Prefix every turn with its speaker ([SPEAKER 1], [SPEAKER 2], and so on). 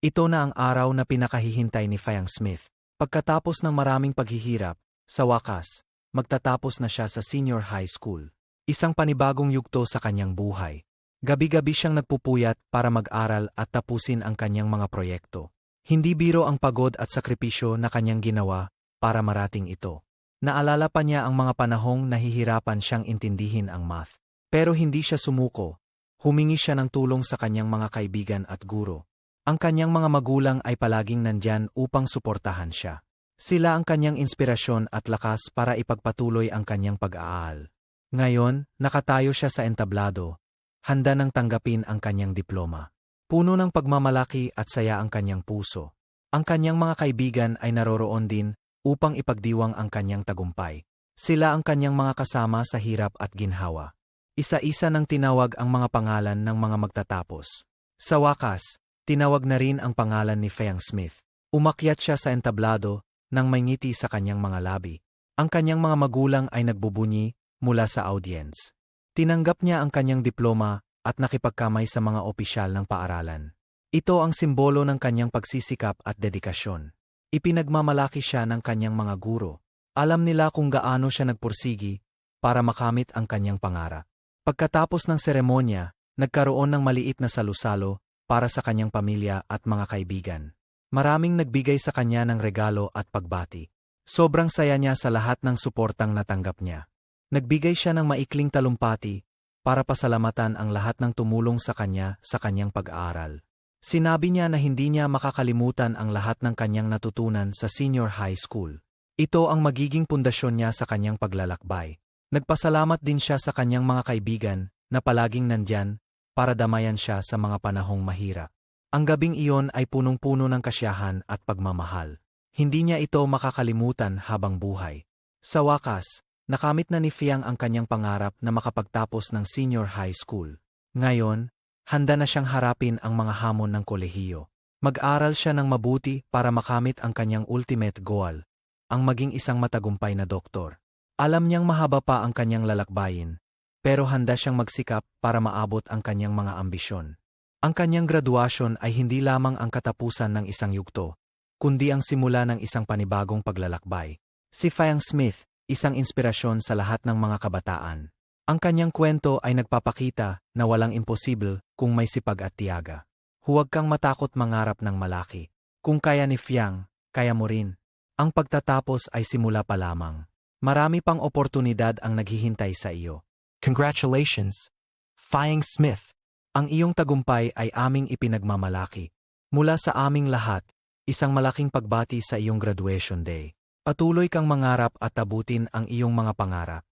[SPEAKER 1] Ito na ang araw na pinakahihintay ni Fiang Smith. Pagkatapos ng maraming paghihirap, sa wakas, magtatapos na siya sa senior high school. Isang panibagong yugto sa kanyang buhay. Gabi-gabi siyang nagpupuyat para mag-aral at tapusin ang kanyang mga proyekto. Hindi biro ang pagod at sakripisyo na kanyang ginawa para marating ito. Naalala pa niya ang mga panahong nahihirapan siyang intindihin ang math. Pero hindi siya sumuko. Humingi siya ng tulong sa kanyang mga kaibigan at guro. Ang kanyang mga magulang ay palaging nandyan upang suportahan siya. Sila ang kanyang inspirasyon at lakas para ipagpatuloy ang kanyang pag-aaral. Ngayon, nakatayo siya sa entablado, handa nang tanggapin ang kanyang diploma. Puno ng pagmamalaki at saya ang kanyang puso. Ang kanyang mga kaibigan ay naroroon din upang ipagdiwang ang kanyang tagumpay. Sila ang kanyang mga kasama sa hirap at ginhawa. Isa-isa nang tinawag ang mga pangalan ng mga magtatapos. Sa wakas, tinawag na rin ang pangalan ni Fiang Smith. Umakyat siya sa entablado nang may ngiti sa kanyang mga labi. Ang kanyang mga magulang ay nagbubunyi mula sa audience. Tinanggap niya ang kanyang diploma at nakipagkamay sa mga opisyal ng paaralan. Ito ang simbolo ng kanyang pagsisikap at dedikasyon. Ipinagmamalaki siya ng kanyang mga guro. Alam nila kung gaano siya nagpursigi para makamit ang kanyang pangarap. Pagkatapos ng seremonya, nagkaroon ng maliit na salusalo para sa kanyang pamilya at mga kaibigan. Maraming nagbigay sa kanya ng regalo at pagbati. Sobrang saya niya sa lahat ng suportang natanggap niya. Nagbigay siya ng maikling talumpati para pasalamatan ang lahat ng tumulong sa kanya sa kanyang pag-aaral. Sinabi niya na hindi niya makakalimutan ang lahat ng kanyang natutunan sa senior high school. Ito ang magiging pundasyon niya sa kanyang paglalakbay. Nagpasalamat din siya sa kanyang mga kaibigan na palaging nandyan para damayan siya sa mga panahong mahirap. Ang gabing iyon ay punong-puno ng kasiyahan at pagmamahal. Hindi niya ito makakalimutan habang buhay. Sa wakas, nakamit na ni Fiang ang kanyang pangarap na makapagtapos ng senior high school. Ngayon, handa na siyang harapin ang mga hamon ng kolehiyo. Mag-aral siya ng mabuti para makamit ang kanyang ultimate goal, ang maging isang matagumpay na doktor. Alam niyang mahaba pa ang kanyang lalakbayin, pero handa siyang magsikap para maabot ang kanyang mga ambisyon. Ang kanyang graduasyon ay hindi lamang ang katapusan ng isang yugto, kundi ang simula ng isang panibagong paglalakbay. Si Fiang Smith, isang inspirasyon sa lahat ng mga kabataan. Ang kanyang kwento ay nagpapakita na walang imposible kung may sipag at tiyaga. Huwag kang matakot mangarap ng malaki. Kung kaya ni Fiang, kaya mo rin. Ang pagtatapos ay simula pa lamang. Marami pang oportunidad ang naghihintay sa iyo.
[SPEAKER 2] Congratulations, Fiang Smith.
[SPEAKER 1] Ang iyong tagumpay ay aming ipinagmamalaki. Mula sa aming lahat, isang malaking pagbati sa iyong graduation day. Patuloy kang mangarap at tabutin ang iyong mga pangarap.